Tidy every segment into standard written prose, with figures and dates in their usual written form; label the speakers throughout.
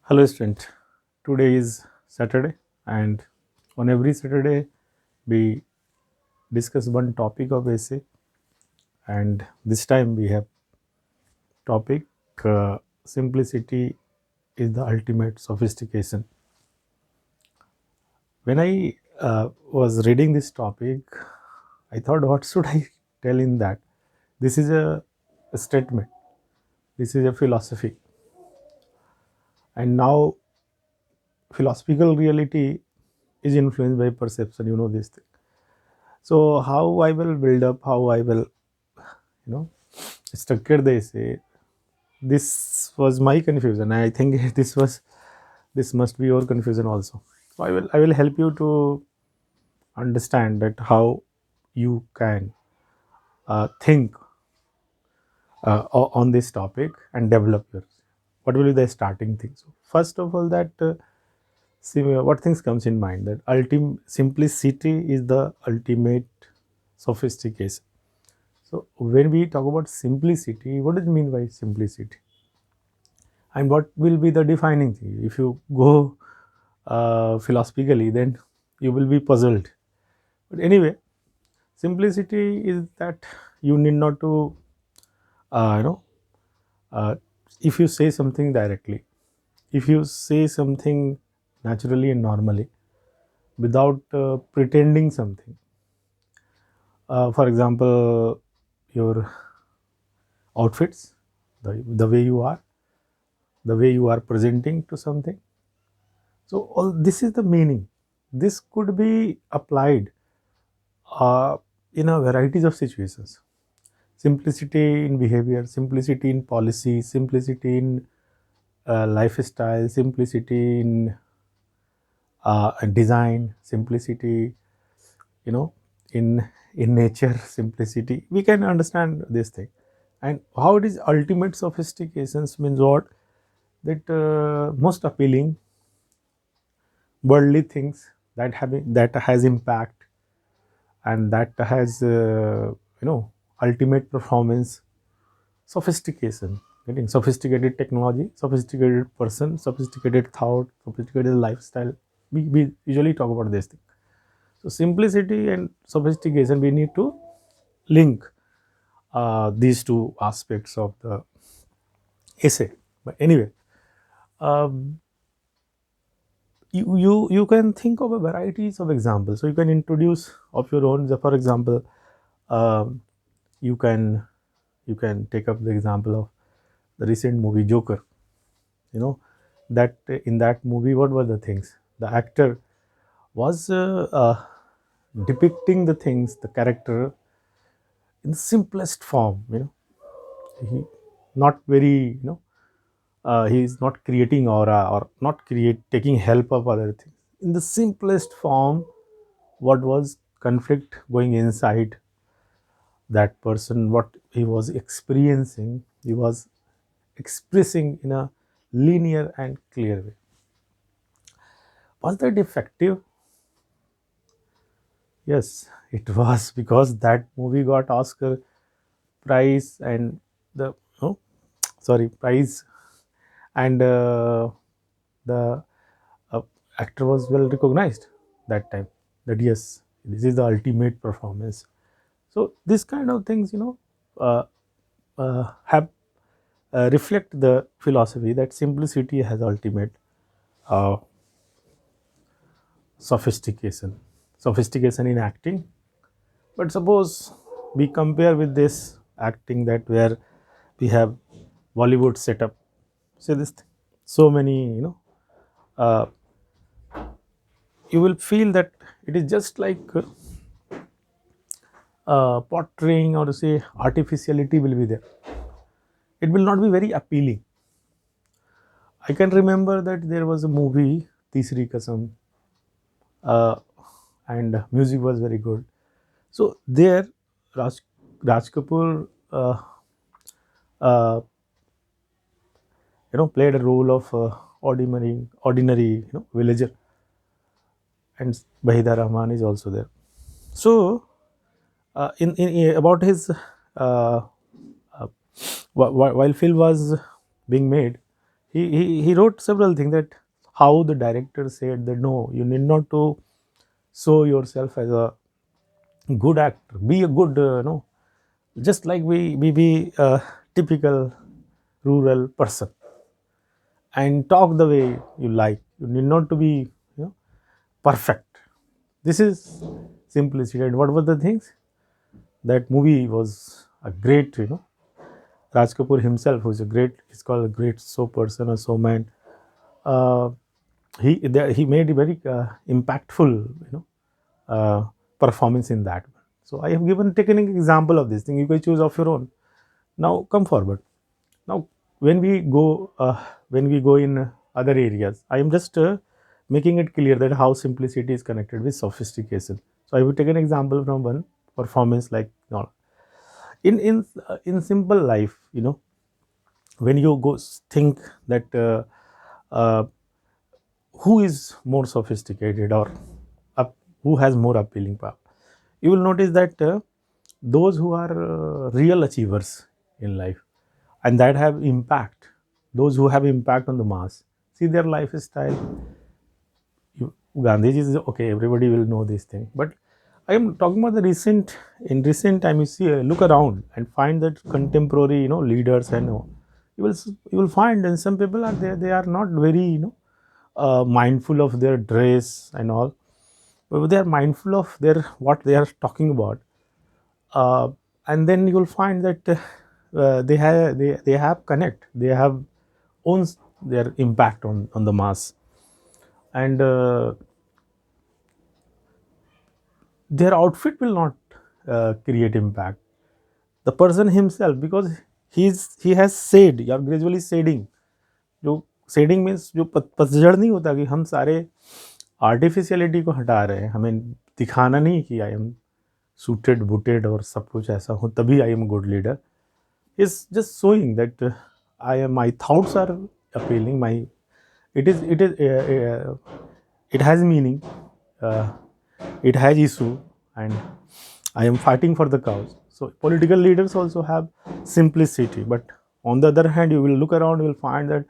Speaker 1: Hello, student. Today is Saturday, and on every Saturday, we discuss one topic of essay. And this time, we have topic simplicity is the ultimate sophistication. When I was reading this topic, I thought, what should I tell in that? This is a statement. This is a philosophy, and now philosophical reality is influenced by perception. You know this thing. So how I will build up, how I will structure the essay. This was my confusion. I think this must be your confusion also. So I will help you to understand that how you can think on this topic and develop your. What will be the starting thing? So first of all, that see what things comes in mind, that ultimate simplicity is the ultimate sophistication. So when we talk about simplicity, what does it mean by simplicity? And what will be the defining thing? If you go philosophically, then you will be puzzled. But anyway, simplicity is that you need not to, uh, you know, uh, if you say something directly, if you say something naturally and normally, without pretending something. For example, your outfits, the way you are, the way you are presenting to something. So all this is the meaning. This could be applied in a varieties of situations. Simplicity in behavior, simplicity in policy, simplicity in lifestyle, simplicity in design, simplicity, you know, in nature, simplicity. We can understand this thing, and how it is ultimate sophistications means what, that most appealing worldly things that having that has impact and that has ultimate performance, sophistication, getting sophisticated technology, sophisticated person, sophisticated thought, sophisticated lifestyle. We usually talk about this thing. So simplicity and sophistication, we need to link these two aspects of the essay. But anyway, um, you can think of a varieties of examples. So you can introduce of your own. So for example, um, you can take up the example of the recent movie Joker. You know that in that movie, what were the things? The actor was depicting the things, the character, in the simplest form. He not very he is not creating aura or not create taking help of other things. In the simplest form, what was conflict going inside that person, what he was experiencing, he was expressing in a linear and clear way. Was that effective? Yes, it was, because that movie got Oscar prize and the no, sorry, prize, and the uh, actor was well recognized that time. That yes, this is the ultimate performance. So this kind of things, uh, have reflect the philosophy that simplicity has ultimate uh, sophistication, sophistication in acting. But suppose we compare with this acting that where we have Bollywood setup. Say this thing. So many, uh, you will feel that it is just like portraying, or to say artificiality will be there. It will not be very appealing. I can remember that there was a movie Tisri Kasam, uh, and music was very good. So there, Raj, Raj Kapoor, uh, played a role of ordinary, villager, and Bahida Rahman is also there. So about his uh, while film was being made, he wrote several things, that how the director said that no, you need not to show yourself as a good actor, be a good no, just like we be a typical rural person and talk the way you like. You need not to be, perfect. This is simplicity. And what were the things? That movie was a great, Raj Kapoor himself, who's a great, he's called a great show person or showman. Uh, he made a very impactful, uh, performance in that. So I have given taken an example of this thing. You can choose of your own. Now come forward. Now when we go in other areas, I am just making it clear that how simplicity is connected with sophistication. So I will take an example from one performance, like, in simple life, when you go think that uh, who is more sophisticated, or up, who has more appealing power, you will notice that those who are real achievers in life and that have impact, those who have impact on the mass, see their lifestyle. Gandhiji is okay, everybody will know this thing, but I am talking about the recent time. You see, look around and find that contemporary, leaders, and you will find, and some people are there, they are not very, mindful of their dress and all, but they are mindful of their what they are talking about. uh, and then you will find that they have connect, they have owns their impact on the mass, and their outfit will not create impact. The person himself, because he has said, you are gradually shading. जो shading means जो पतझड़ नहीं होता कि हम सारे artificiality को हटा रहे हैं, हमें दिखाना नहीं कि आई एम सूटेड बूटेड और सब कुछ ऐसा हो तभी I am good leader. Is just showing that I am, my thoughts are appealing, my it has meaning, uh, it has issue, and I am fighting for the cause. So political leaders also have simplicity, but on the other hand, you will look around, you will find that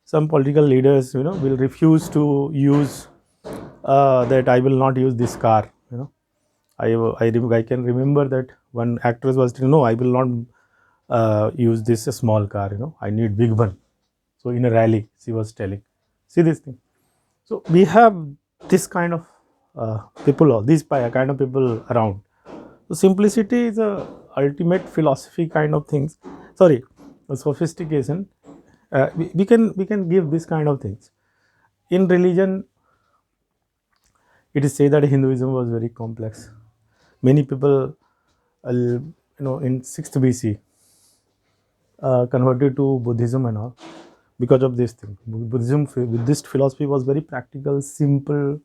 Speaker 1: some political leaders, will refuse to use that I will not use this car. I can remember that one actress was telling, no, I will not use this small car. I need big one. So in a rally, she was telling, see this thing. So we have this kind of people, or these kind of people around. So simplicity is a ultimate philosophy kind of things. Sorry, a sophistication. We can give this kind of things. In religion, it is said that Hinduism was very complex. Many people, in 6th BC, converted to Buddhism and all because of this thing. Buddhist philosophy was very practical, simple,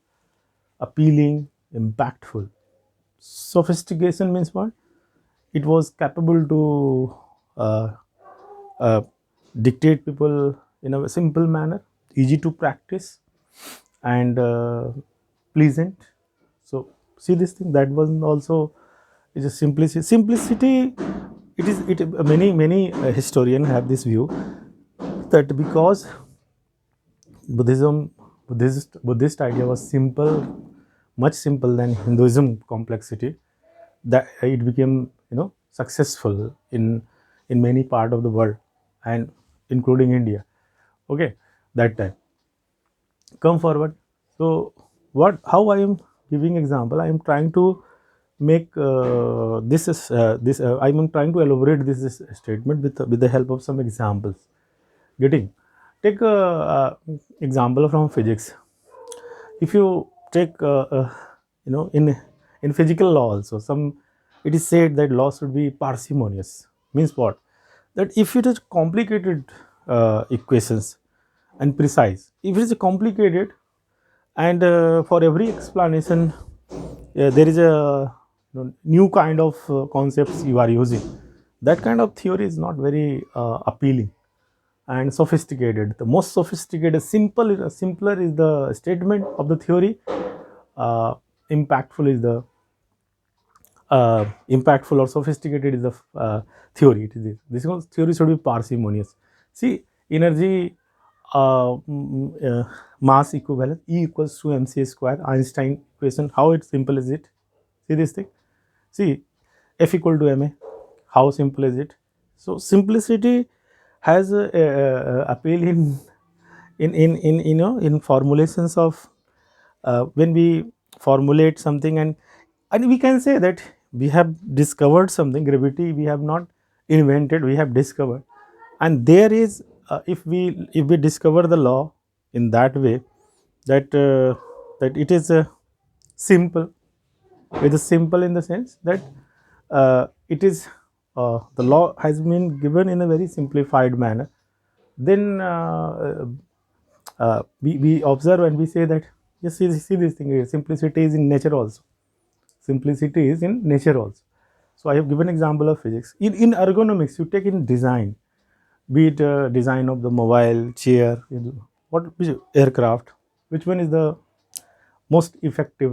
Speaker 1: appealing, impactful. Sophistication means what? It was capable to uh, uh, dictate people in a simple manner, easy to practice, and pleasant. So see this thing, that was also is a simplicity. Simplicity. It is it. Many historians have this view that because Buddhism, Buddhist idea was simple, much simple than Hinduism complexity, that it became, successful in many part of the world, and including India. Okay, that time. Come forward. So what? How I am giving example? I am trying to make I am trying to elaborate this statement with the help of some examples. Getting, take a example from physics. If you take in physical law also, some, it is said that law should be parsimonious. Means what? That if it is complicated equations and precise, if it is complicated, and for every explanation there is a, new kind of concepts you are using, that kind of theory is not very appealing and sophisticated. The most sophisticated, simpler is the statement of the theory. Uh, impactful is the impactful or sophisticated is the theory. It is this. This theory should be parsimonious. See, energy mass equivalence, E equals to mc square, Einstein equation. How it's simple is it? See this thing. See, F equal to ma. How simple is it? So simplicity has a appeal in in formulations of when we formulate something, and we can say that we have discovered something. Gravity we have not invented, we have discovered. And there is if we discover the law in that way, that that it is simple. It is simple in the sense that it is the law has been given in a very simplified manner. Then we observe and we say that yes, see this thing here, simplicity is in nature also. Simplicity is in nature also. So I have given example of physics. In ergonomics, you take in design, be it design of the mobile, chair, which aircraft, which one is the most effective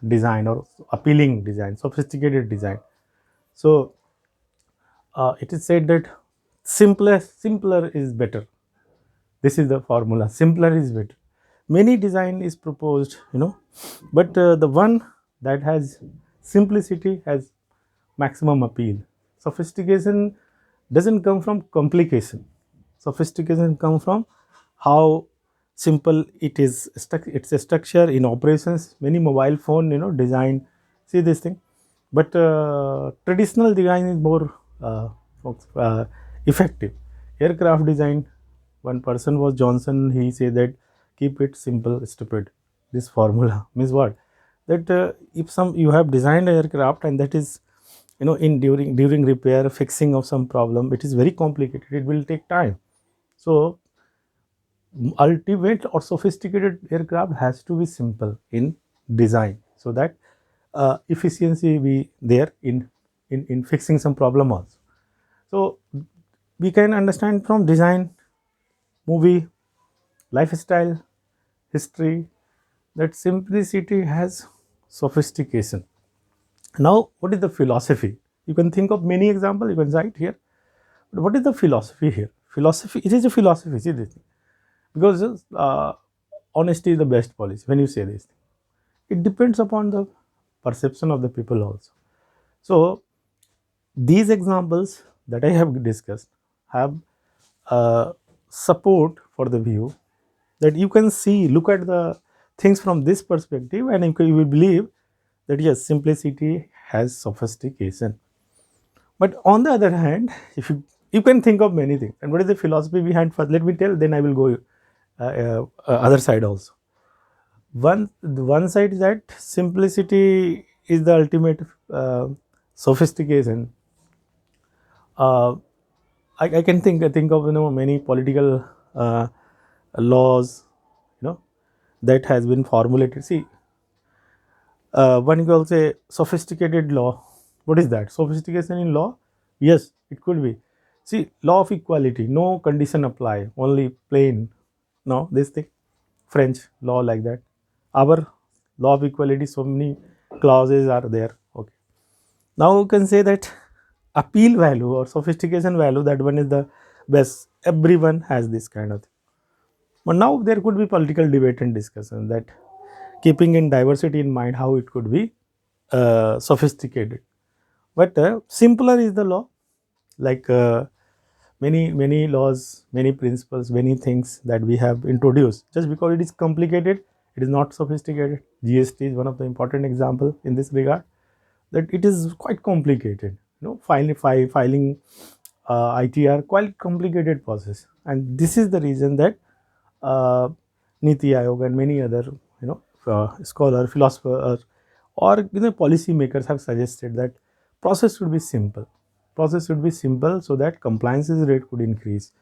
Speaker 1: design or appealing design, sophisticated design. So it is said that simpler is better. This is the formula. Simpler is better. Many design is proposed, but the one that has simplicity has maximum appeal. Sophistication doesn't come from complication. Sophistication comes from how simple it is. It's a structure in operations. Many mobile phone, design. See this thing, but traditional design is more uh, uh, effective. Aircraft design. One person was Johnson. He said that keep it simple, stupid. This formula means what? That if some you have designed an aircraft and that is in during repair fixing of some problem, it is very complicated, it will take time. So ultimate or sophisticated aircraft has to be simple in design, so that efficiency be there in fixing some problem also. So we can understand from design, movie, lifestyle, history, that simplicity has sophistication. Now what is the philosophy? You can think of many examples, you can cite here. But what is the philosophy here? Philosophy, it is a philosophy, see this thing. Because honesty is the best policy when you say this. It depends upon the perception of the people also. So these examples that I have discussed have support for the view that you can see, look at the things from this perspective, and you will believe that yes, simplicity has sophistication. But on the other hand, if you can think of many things, and what is the philosophy behind? First, let me tell. Then I will go other side also. One side is that simplicity is the ultimate sophistication. Uh, I can think of many political laws, that has been formulated. See, one can say sophisticated law. What is that? Sophistication in law? Yes, it could be. See, law of equality, no condition apply, only plain. No, this thing, French law like that. Our law of equality, so many clauses are there. Okay. Now you can say that appeal value or sophistication value, that one is the best. Everyone has this kind of thing. But now there could be political debate and discussion, that keeping in diversity in mind, how it could be sophisticated. But simpler is the law, like many laws, many principles, many things that we have introduced. Just because it is complicated, it is not sophisticated. GST is one of the important example in this regard, that it is quite complicated. Filing ITR, quite complicated process, and this is the reason that uh, Niti Aayog and many other scholar, philosopher, or policy makers have suggested that process should be simple. Process should be simple so that compliance rate could increase.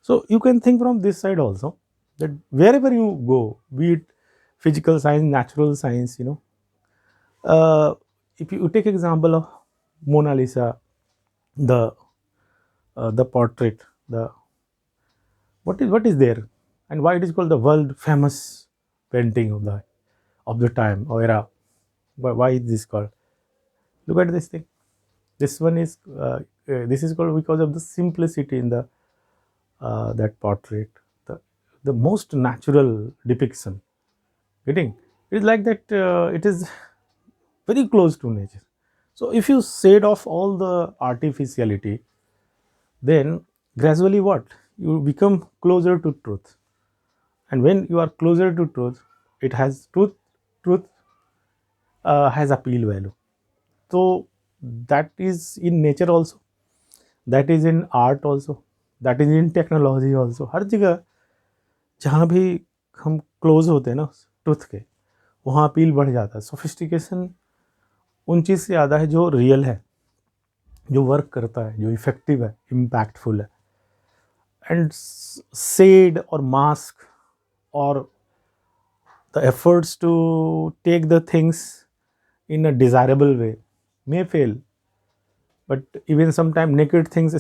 Speaker 1: So you can think from this side also, that wherever you go, be it physical science, natural science, uh, if you take example of Mona Lisa, the the portrait, the what is there, and why it is called the world famous painting of the time or era. Why is this called? Look at this thing. This one is this is called because of the simplicity in the that portrait. The the most natural depiction. Getting it is like that. It is very close to nature. So if you shade off all the artificiality, then gradually what you become closer to truth. And when you are closer to truth, it has truth has appeal value. So that is in nature also, that is in art also, that is in technology also. हर जगह जहाँ भी हम close होते हैं ना truth के, वहाँ appeal बढ़ जाता है. सोफिस्टिकेशन उन चीज़ से ज़्यादा है जो रियल है, जो वर्क करता है, जो इफेक्टिव है, इम्पैक्टफुल है. एंड शेड और मास्क और the efforts to take the things in a desirable way may fail, but even sometimes naked things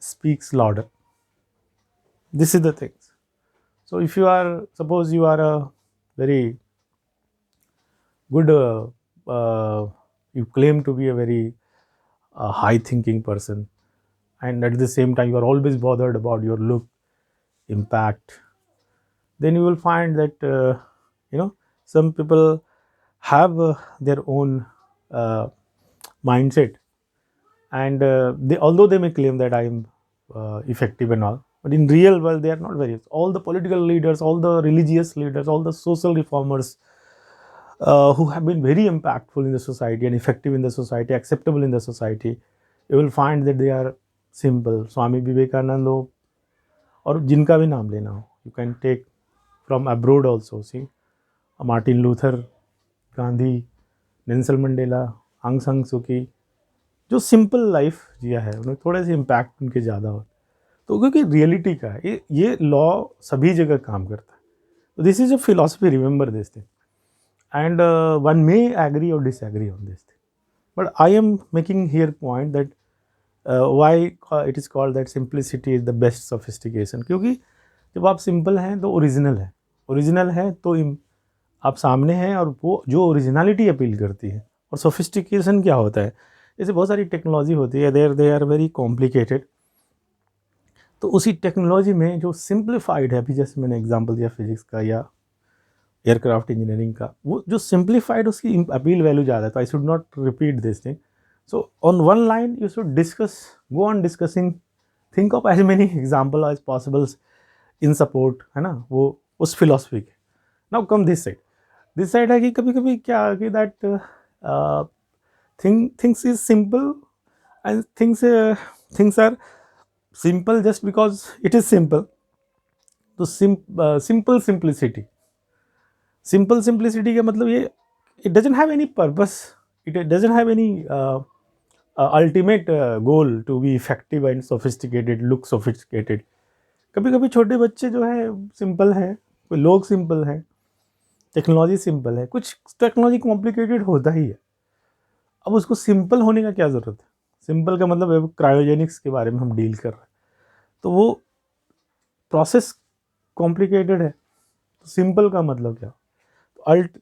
Speaker 1: speaks louder. This is the things. So if you are, suppose you are a very good you claim to be a very high thinking person, and at the same time you are always bothered about your look, impact, then you will find that some people have their own mindset, and they, although they may claim that I am effective and all, but in real world they are not very. All the political leaders, all the religious leaders, all the social reformers who have been very impactful in the society and effective in the society, acceptable in the society, you will find that they are simple. Swami Vivekanand हो, और जिनका भी नाम लेना हो, you can take from abroad also. See, Martin Luther, Gandhi, Nelson Mandela, आंग सांग सूकी, जो सिंपल लाइफ जिया है, उन्हें थोड़े से इम्पैक्ट उनके ज़्यादा हो. तो क्योंकि रियलिटी का है, ये लॉ सभी जगह काम करता है. तो this is a philosophy, remember this thing. And one may agree और disagree on this thing, but I am making here point that why it is called that simplicity is the best sophistication. क्योंकि जब आप simple हैं तो original है तो आप सामने हैं, और वो जो ओरिजिनलिटी अपील करती है. और सोफिस्टिकेशन क्या होता है, जैसे बहुत सारी टेक्नोलॉजी होती है, दे आर वेरी कॉम्प्लिकेटेड. तो उसी टेक्नोलॉजी में जो सिंप्लीफाइड है, अभी जैसे मैंने एग्जांपल दिया फिजिक्स का या एयरक्राफ्ट इंजीनियरिंग का, वो जो सिंप्लीफाइड उसकी अपील वैल्यू ज़्यादा है. तो I should not repeat this thing. So on one line you should discuss, go on discussing, think of as many example as possible in support, है ना, वो उस फिलॉसफी के. नाउ कम दिस साइड है कि कभी कभी क्या कि that things is simple, and things are simple just because it is simple. तो simple simplicity का मतलब ये, it doesn't have any purpose, it doesn't have any ultimate goal to be effective and sophisticated, look sophisticated. कभी कभी छोटे बच्चे जो है सिंपल है, कोई लोग सिंपल है, टेक्नोलॉजी सिंपल है, कुछ टेक्नोलॉजी कॉम्प्लिकेटेड होता ही है. अब उसको सिंपल होने का क्या ज़रूरत है. सिंपल का मतलब क्रायोजेनिक्स के बारे में हम डील कर रहे हैं, तो वो प्रोसेस कॉम्प्लिकेटेड है. तो सिंपल का मतलब क्या.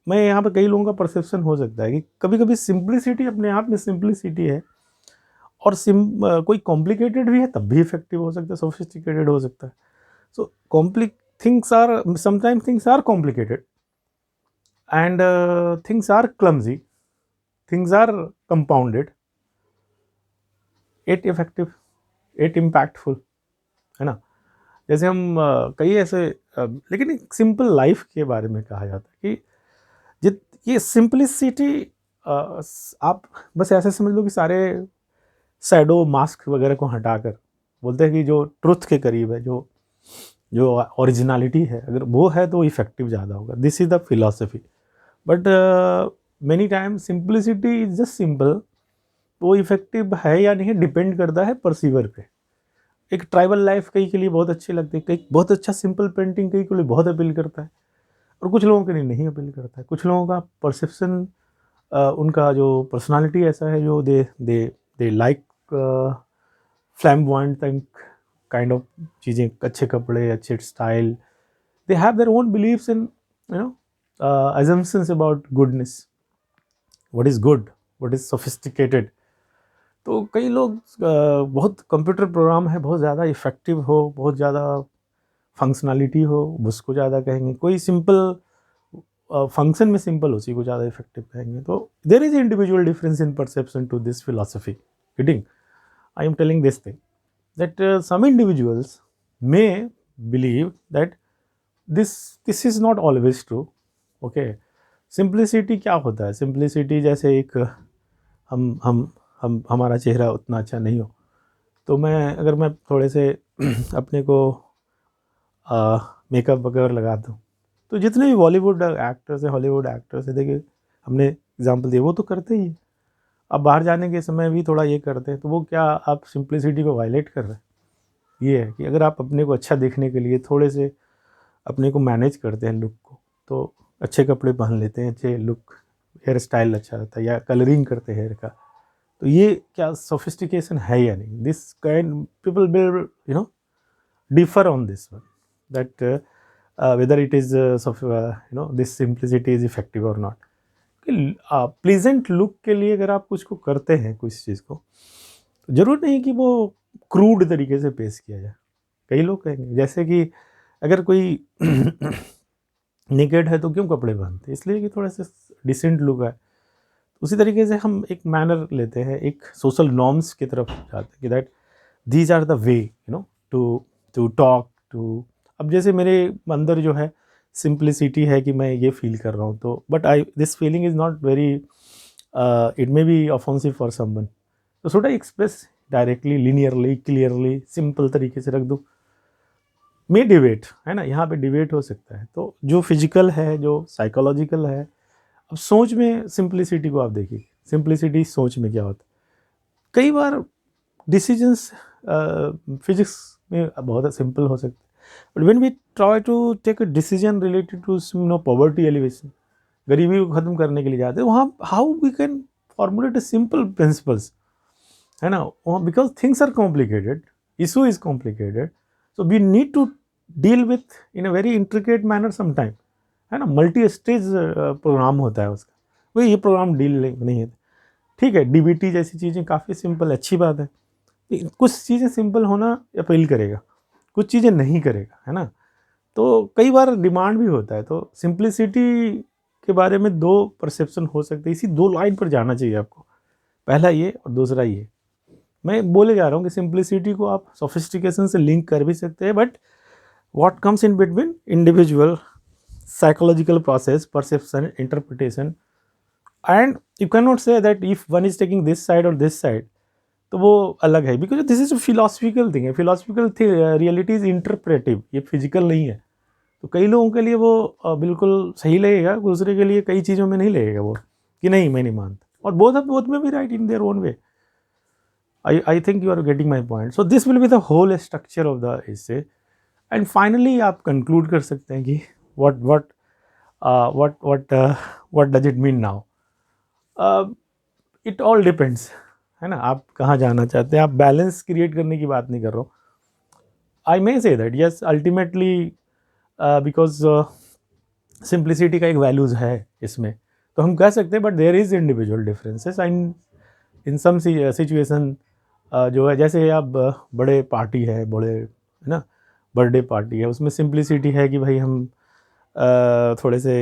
Speaker 1: मैं यहाँ पे कई लोगों का परसेप्शन हो सकता है कि कभी कभी सिंप्लिसिटी अपने आप में सिंप्लिसिटी है, और कोई कॉम्प्लिकेटेड भी है तब भी इफेक्टिव हो सकता है, सोफिस्टिकेटेड हो सकता है. So sometimes things are complicated, and things are clumsy, things are compounded, at effective, at impactful, है ना. जैसे हम कई ऐसे लेकिन एक सिंपल लाइफ के बारे में कहा जाता है कि ये सिंपलिसिटी, आप बस ऐसे समझ लो कि सारे शैडो मास्क वगैरह को हटाकर बोलते हैं कि जो ट्रुथ के करीब है, जो ओरिजिनलिटी है, अगर वो है तो इफेक्टिव ज़्यादा होगा. This is the philosophy. But many time simplicity is just simple, वो इफेक्टिव है या नहीं डिपेंड करता है परसीवर पे. एक ट्राइबल लाइफ कई के लिए बहुत अच्छी लगती है, कई बहुत अच्छा सिंपल पेंटिंग कई के लिए बहुत अपील करता है, और कुछ लोगों के लिए नहीं अपील करता है. कुछ लोगों का परसेप्शन, उनका जो पर्सनालिटी ऐसा है, जो they like flamboyant kind of चीज़ें, अच्छे कपड़े, अच्छे style. They have their own believes in assumptions about goodness, what is good, what is sophisticated. तो कई लोग बहुत कंप्यूटर प्रोग्राम है, बहुत ज़्यादा इफ़ेक्टिव हो, बहुत ज़्यादा फंक्शनलिटी हो उसको ज़्यादा कहेंगे, कोई सिंपल फंक्शन में सिंपल उसी को ज़्यादा इफेक्टिव कहेंगे. तो there is individual difference in perception to this philosophy. Kidding. I am telling this thing that some individuals may believe that this is not always true. Okay. Simplicity क्या होता है? Simplicity जैसे एक हम हमारा चेहरा उतना अच्छा नहीं हो, तो अगर मैं थोड़े से अपने को मेकअप वगैरह लगा दूँ, तो जितने भी बॉलीवुड एक्टर्स हैं, हॉलीवुड एक्टर्स हैं, देखिए हमने एग्जांपल दिए, वो तो करते ही हैं. अब बाहर जाने के समय भी थोड़ा ये करते हैं, तो वो क्या आप सिंप्लिसिटी को वायलेट कर रहे हैं? ये है कि अगर आप अपने को अच्छा दिखने के लिए थोड़े से अपने को मैनेज करते हैं लुक को, तो अच्छे कपड़े पहन लेते हैं, अच्छे लुक, हेयर स्टाइल अच्छा रहता है, या कलरिंग करते हैं हेयर का, तो ये क्या सोफिस्टिकेशन है या नहीं? This kind people will differ on this one, that whether it is this simplicity is effective और नॉट. प्लीजेंट लुक के लिए अगर आप कुछ को करते हैं, कुछ चीज़ को, तो जरूर नहीं कि वो क्रूड तरीके से पेश किया जाए. कई लोग कहेंगे जैसे कि अगर कोई नेकेड है तो क्यों कपड़े पहनते, इसलिए कि थोड़ा सा डिसेंट लुक है. उसी तरीके से हम एक मैनर लेते हैं, एक सोशल नॉर्म्स की तरफ जाते हैं कि that these are the way to talk to. अब जैसे मेरे अंदर जो है सिंप्लिसिटी है कि मैं ये फील कर रहा हूँ, तो but this feeling is not very, it may be offensive for someone, तो should I express directly, linearly, clearly, simple तरीके से रख दूँ? मे डिबेट है ना, यहाँ पे डिबेट हो सकता है. तो जो फिजिकल है, जो साइकोलॉजिकल है, अब सोच में सिंप्लिसिटी को आप देखिए, सिंप्लिसिटी सोच में क्या होता है. कई बार डिसीजंस फिजिक्स में बहुत सिंपल हो सकते हैं, but when we try to take a decision related to poverty alleviation, गरीबी को ख़त्म करने के लिए जाते हैं, वहाँ how we can formulate a simple principles, है ना. वहाँ because things are complicated, issue is complicated, so we need to deal with in a very intricate manner sometime, है ना. मल्टी स्टेज प्रोग्राम होता है उसका, वही ये प्रोग्राम डील नहीं है. ठीक है, डीबीटी जैसी चीज़ें काफ़ी सिंपल, अच्छी बात है. कुछ चीज़ें सिंपल होना अपील करेगा, कुछ चीज़ें नहीं करेगा, है ना. तो कई बार डिमांड भी होता है, तो सिंप्लिसिटी के बारे में दो परसेप्शन हो सकते हैं. इसी दो लाइन पर जाना चाहिए आपको, पहला ये और दूसरा ये. मैं बोले जा रहा हूँ कि सिंप्लिसिटी को आप सोफिस्टिकेशन से लिंक कर भी सकते हैं, but what comes in between individual psychological process, perception, interpretation, and you can not say that if one is taking this side और दिस साइड, तो वो अलग है, because this is a philosophical thing है. फिलोसफिकल रियलिटी इज इंटरप्रेटिव, ये physical नहीं है. तो कई लोगों के लिए वो बिल्कुल सही लगेगा, दूसरे के लिए कई चीज़ों में नहीं लगेगा वो, कि नहीं मैं नहीं मानता. और बोथ में भी right in their own way. I think you are getting my point. So this will be the whole structure of the essay. And finally आप conclude कर सकते हैं कि what does it mean now? It all depends, है ना. आप कहाँ जाना चाहते हैं, आप बैलेंस क्रिएट करने की बात नहीं कर रहा हूँ. I may say that yes ultimately, because simplicity का एक वैल्यूज़ है इसमें, तो हम कह सकते हैं, but there is individual differences and in some situation जो है, जैसे आप बड़े पार्टी है, बड़े, है ना, बर्थडे पार्टी है, उसमें सिंप्लिसिटी है कि भाई हम थोड़े से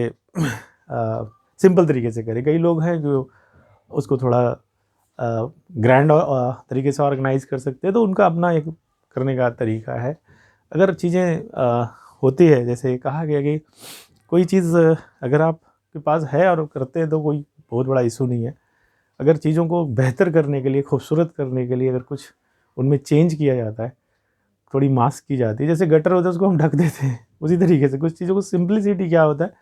Speaker 1: सिंपल तरीके से करें. कई लोग हैं जो उसको थोड़ा ग्रैंड तरीके से ऑर्गेनाइज कर सकते हैं, तो उनका अपना एक करने का तरीका है. अगर चीज़ें होती है, जैसे कहा गया कि कोई चीज़ अगर आपके पास है और करते हैं तो कोई बहुत बड़ा इशू नहीं है. अगर चीज़ों को बेहतर करने के लिए, खूबसूरत करने के लिए अगर कुछ उनमें चेंज किया जाता है, थोड़ी मास्क की जाती है, जैसे गटर होता है उसको हम ढक देते हैं, उसी तरीके से कुछ चीज़ों को सिंप्लिसिटी क्या होता है,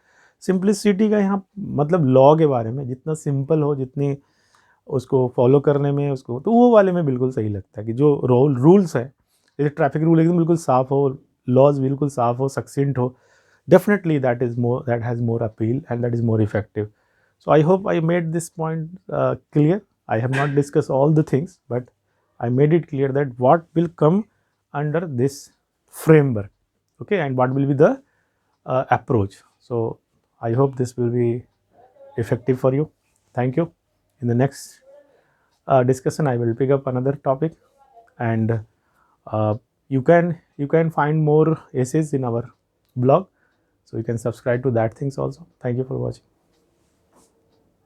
Speaker 1: सिंप्लिसिटी का यहाँ मतलब लॉ के बारे में, जितना सिंपल हो, जितनी उसको फॉलो करने में उसको, तो वो वाले में बिल्कुल सही लगता है कि जो रूल्स है, जैसे ट्रैफिक रूल एकदम बिल्कुल साफ़ हो, लॉज बिल्कुल साफ़ हो, सक्सेंट हो, definitely that has more appeal and that is more effective. So I hope I made this point clear. I have not discussed all the things, but I made it clear that what will come under this framework, okay, and what will be the approach. So I hope this will be effective for you. Thank you. In the next discussion I will pick up another topic, and you can you can find more essays in our blog, so you can subscribe to that things also. Thank you for watching.